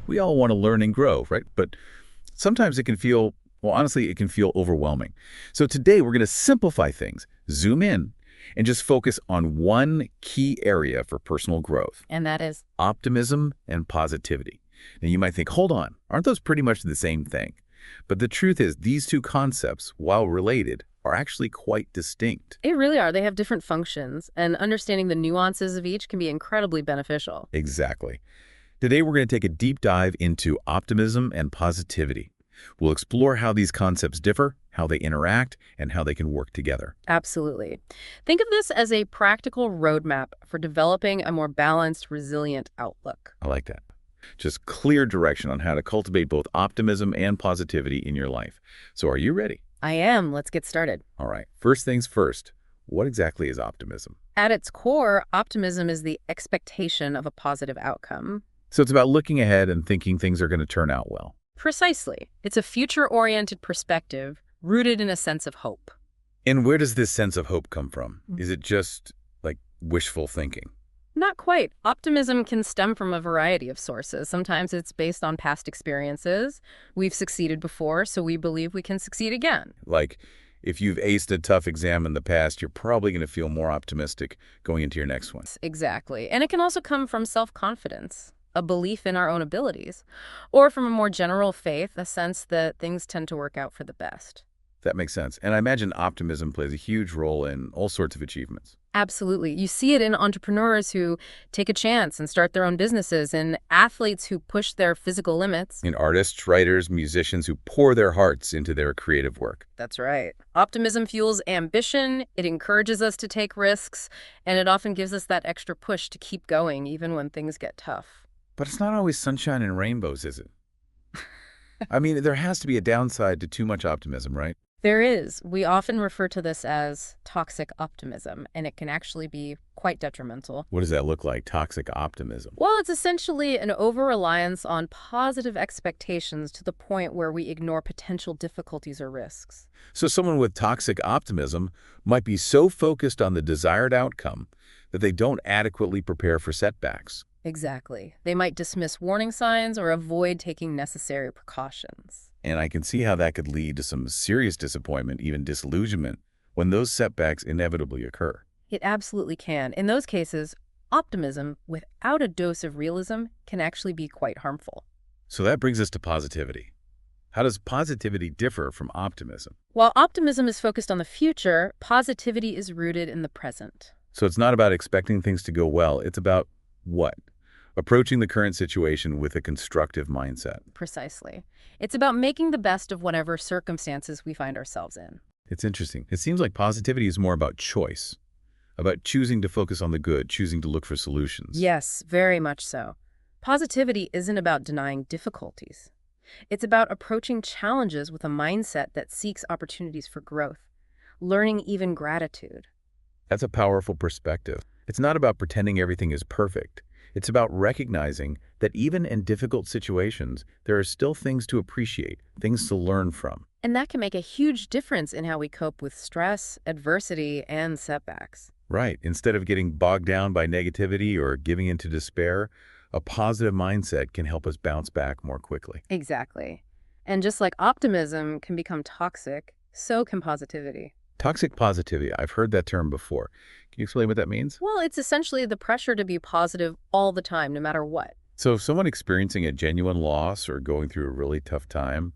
We all want to learn and grow, right? But sometimes it can feel, well, honestly, it can feel overwhelming. So today we're going to simplify things, zoom in, and just focus on one key area for personal growth: And that is, optimism and positivity. Now you might think, hold on, aren't those pretty much the same thing? But the truth is these two concepts, while related, are actually quite distinct. they really are. They have different functions, and understanding the nuances of each can be incredibly beneficial. Exactly. Today we're going to take a deep dive into optimism and positivity. We'll explore how these concepts differ, how they interact, and how they can work together. Absolutely. Think of this as a practical roadmap for developing a more balanced, resilient outlook. I like that. Just clear direction on how to cultivate both optimism and positivity in your life. So are you ready? I am. Let's get started. All right. First things first, what exactly is optimism? At its core, optimism is the expectation of a positive outcome. So it's about looking ahead and thinking things are going to turn out well. Precisely. It's a future-oriented perspective rooted in a sense of hope. And where does this sense of hope come from? Is it just like wishful thinking? Not quite. Optimism can stem from a variety of sources. Sometimes it's based on past experiences. We've succeeded before, so we believe we can succeed again. Like, if you've aced a tough exam in the past, you're probably going to feel more optimistic going into your next one. Exactly. And it can also come from self-confidence, a belief in our own abilities, or from a more general faith, a sense that things tend to work out for the best. That makes sense. And I imagine optimism plays a huge role in all sorts of achievements. Absolutely. You see it in entrepreneurs who take a chance and start their own businesses, and athletes who push their physical limits. In artists, writers, musicians who pour their hearts into their creative work. That's right. Optimism fuels ambition, it encourages us to take risks, and it often gives us that extra push to keep going even when things get tough. But it's not always sunshine and rainbows, is it? I mean, there has to be a downside to too much optimism, right? There is. We often refer to this as toxic optimism, and it can actually be quite detrimental. What does that look like, toxic optimism? Well, it's essentially an over-reliance on positive expectations to the point where we ignore potential difficulties or risks. So someone with toxic optimism might be so focused on the desired outcome that they don't adequately prepare for setbacks. Exactly. They might dismiss warning signs or avoid taking necessary precautions. And I can see how that could lead to some serious disappointment, even disillusionment, when those setbacks inevitably occur. It absolutely can. In those cases, optimism without a dose of realism can actually be quite harmful. So that brings us to positivity. How does positivity differ from optimism? While optimism is focused on the future, positivity is rooted in the present. So it's not about expecting things to go well. It's about what? Approaching the current situation with a constructive mindset. Precisely. It's about making the best of whatever circumstances we find ourselves in. It's interesting. It seems like positivity is more about choice, about choosing to focus on the good, choosing to look for solutions. Yes, very much so. Positivity isn't about denying difficulties. It's about approaching challenges with a mindset that seeks opportunities for growth, learning even gratitude. That's a powerful perspective. It's not about pretending everything is perfect. It's about recognizing that even in difficult situations, there are still things to appreciate, things to learn from. And that can make a huge difference in how we cope with stress, adversity, and setbacks. Right. Instead of getting bogged down by negativity or giving into despair, a positive mindset can help us bounce back more quickly. Exactly. And just like optimism can become toxic, so can positivity. Toxic positivity. I've heard that term before. Can you explain what that means? Well, it's essentially the pressure to be positive all the time, no matter what. So if someone experiencing a genuine loss or going through a really tough time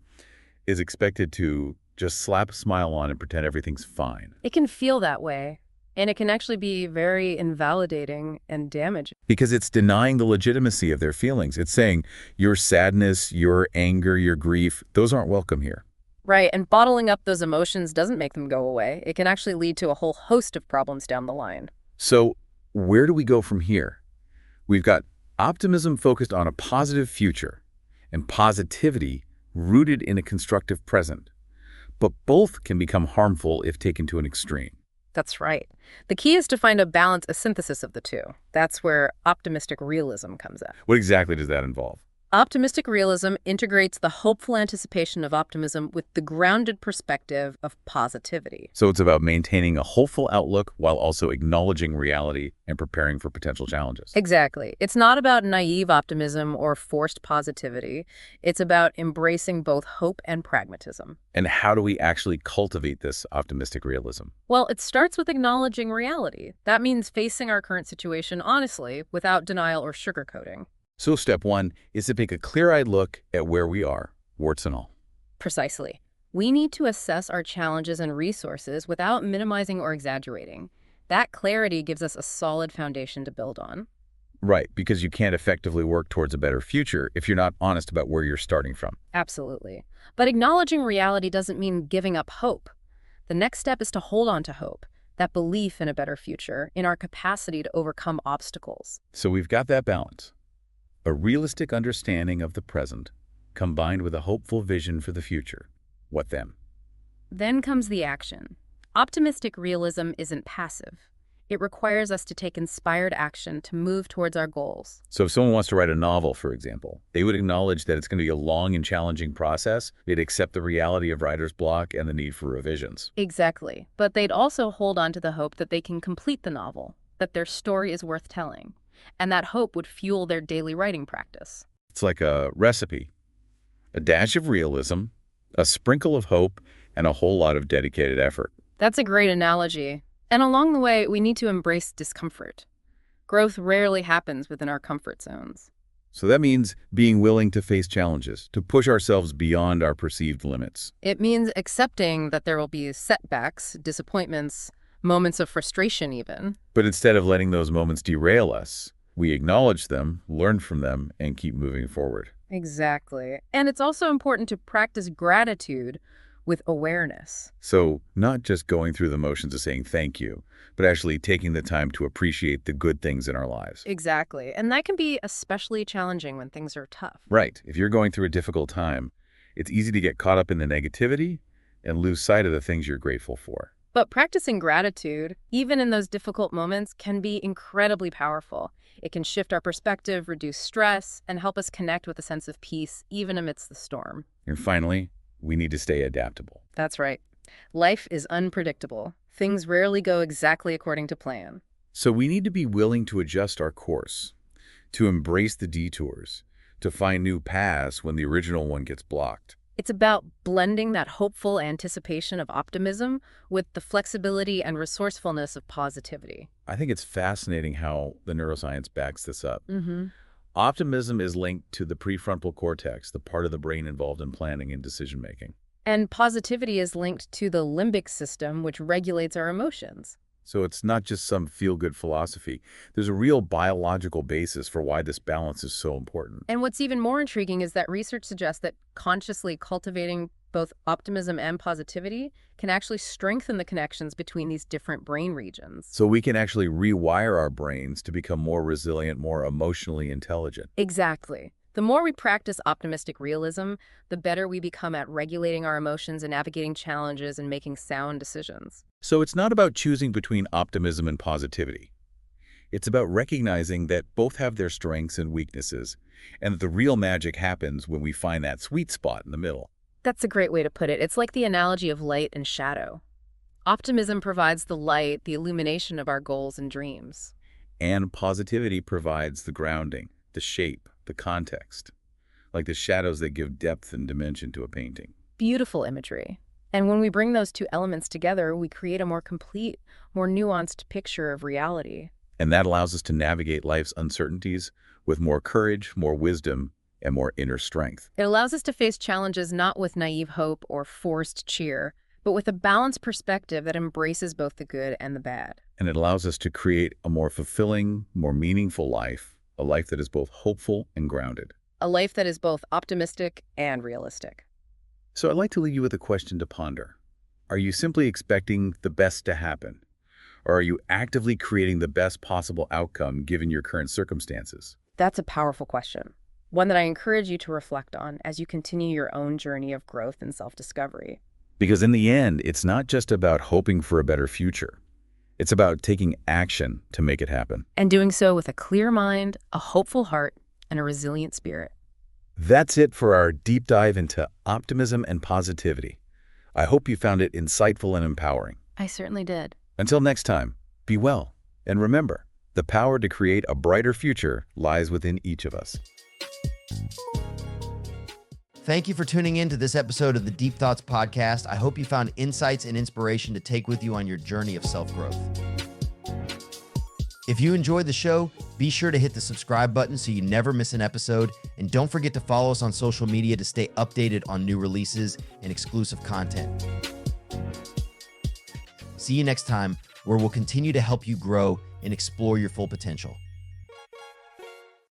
is expected to just slap a smile on and pretend everything's fine. It can feel that way, and it can actually be very invalidating and damaging. Because it's denying the legitimacy of their feelings. It's saying your sadness, your anger, your grief, those aren't welcome here. Right, and bottling up those emotions doesn't make them go away. It can actually lead to a whole host of problems down the line. So where do we go from here? We've got optimism focused on a positive future and positivity rooted in a constructive present. But both can become harmful if taken to an extreme. That's right. The key is to find a balance, a synthesis of the two. That's where optimistic realism comes in. What exactly does that involve? Optimistic realism integrates the hopeful anticipation of optimism with the grounded perspective of positivity. So it's about maintaining a hopeful outlook while also acknowledging reality and preparing for potential challenges. Exactly. It's not about naive optimism or forced positivity. It's about embracing both hope and pragmatism. And how do we actually cultivate this optimistic realism? Well, it starts with acknowledging reality. That means facing our current situation honestly, without denial or sugarcoating. So step one is to take a clear-eyed look at where we are, warts and all. Precisely. We need to assess our challenges and resources without minimizing or exaggerating. That clarity gives us a solid foundation to build on. Right, because you can't effectively work towards a better future if you're not honest about where you're starting from. Absolutely. But acknowledging reality doesn't mean giving up hope. The next step is to hold on to hope, that belief in a better future, in our capacity to overcome obstacles. So we've got that balance. A realistic understanding of the present, combined with a hopeful vision for the future. What then? Then comes the action. Optimistic realism isn't passive. It requires us to take inspired action to move towards our goals. So if someone wants to write a novel, for example, they would acknowledge that it's going to be a long and challenging process. They'd accept the reality of writer's block and the need for revisions. Exactly. But they'd also hold on to the hope that they can complete the novel, that their story is worth telling. And that hope would fuel their daily writing practice. It's like a recipe. A dash of realism, a sprinkle of hope, and a whole lot of dedicated effort. That's a great analogy. And along the way, we need to embrace discomfort. Growth rarely happens within our comfort zones. So that means being willing to face challenges, to push ourselves beyond our perceived limits. It means accepting that there will be setbacks, disappointments, moments of frustration even. But instead of letting those moments derail us, we acknowledge them, learn from them, and keep moving forward. Exactly. And it's also important to practice gratitude with awareness. So not just going through the motions of saying thank you, but actually taking the time to appreciate the good things in our lives. Exactly. And that can be especially challenging when things are tough. Right. If you're going through a difficult time, it's easy to get caught up in the negativity and lose sight of the things you're grateful for. But practicing gratitude, even in those difficult moments, can be incredibly powerful. It can shift our perspective, reduce stress, and help us connect with a sense of peace, even amidst the storm. And finally, we need to stay adaptable. That's right. Life is unpredictable. Things rarely go exactly according to plan. So we need to be willing to adjust our course, to embrace the detours, to find new paths when the original one gets blocked. It's about blending that hopeful anticipation of optimism with the flexibility and resourcefulness of positivity. I think it's fascinating how the neuroscience backs this up. Mm-hmm. Optimism is linked to the prefrontal cortex, the part of the brain involved in planning and decision-making. And positivity is linked to the limbic system, which regulates our emotions. So it's not just some feel-good philosophy. There's a real biological basis for why this balance is so important. And what's even more intriguing is that research suggests that consciously cultivating both optimism and positivity can actually strengthen the connections between these different brain regions. So we can actually rewire our brains to become more resilient, more emotionally intelligent. Exactly. The more we practice optimistic realism, the better we become at regulating our emotions and navigating challenges and making sound decisions. So it's not about choosing between optimism and positivity. It's about recognizing that both have their strengths and weaknesses, and that the real magic happens when we find that sweet spot in the middle. That's a great way to put it. It's like the analogy of light and shadow. Optimism provides the light, the illumination of our goals and dreams. And positivity provides the grounding, the shape, the context, like the shadows that give depth and dimension to a painting. Beautiful imagery. And when we bring those two elements together, we create a more complete, more nuanced picture of reality. And that allows us to navigate life's uncertainties with more courage, more wisdom, and more inner strength. It allows us to face challenges not with naive hope or forced cheer, but with a balanced perspective that embraces both the good and the bad. And it allows us to create a more fulfilling, more meaningful life, a life that is both hopeful and grounded. A life that is both optimistic and realistic. So I'd like to leave you with a question to ponder. Are you simply expecting the best to happen? Or are you actively creating the best possible outcome given your current circumstances? That's a powerful question. One that I encourage you to reflect on as you continue your own journey of growth and self-discovery. Because in the end, it's not just about hoping for a better future. It's about taking action to make it happen. And doing so with a clear mind, a hopeful heart, and a resilient spirit. That's it for our deep dive into optimism and positivity. I hope you found it insightful and empowering. I certainly did. Until next time, be well, and remember, the power to create a brighter future lies within each of us. Thank you for tuning in to this episode of the Deep Thoughts Podcast. I hope you found insights and inspiration to take with you on your journey of self-growth. If you enjoyed the show, be sure to hit the subscribe button so you never miss an episode. And don't forget to follow us on social media to stay updated on new releases and exclusive content. See you next time, where we'll continue to help you grow and explore your full potential.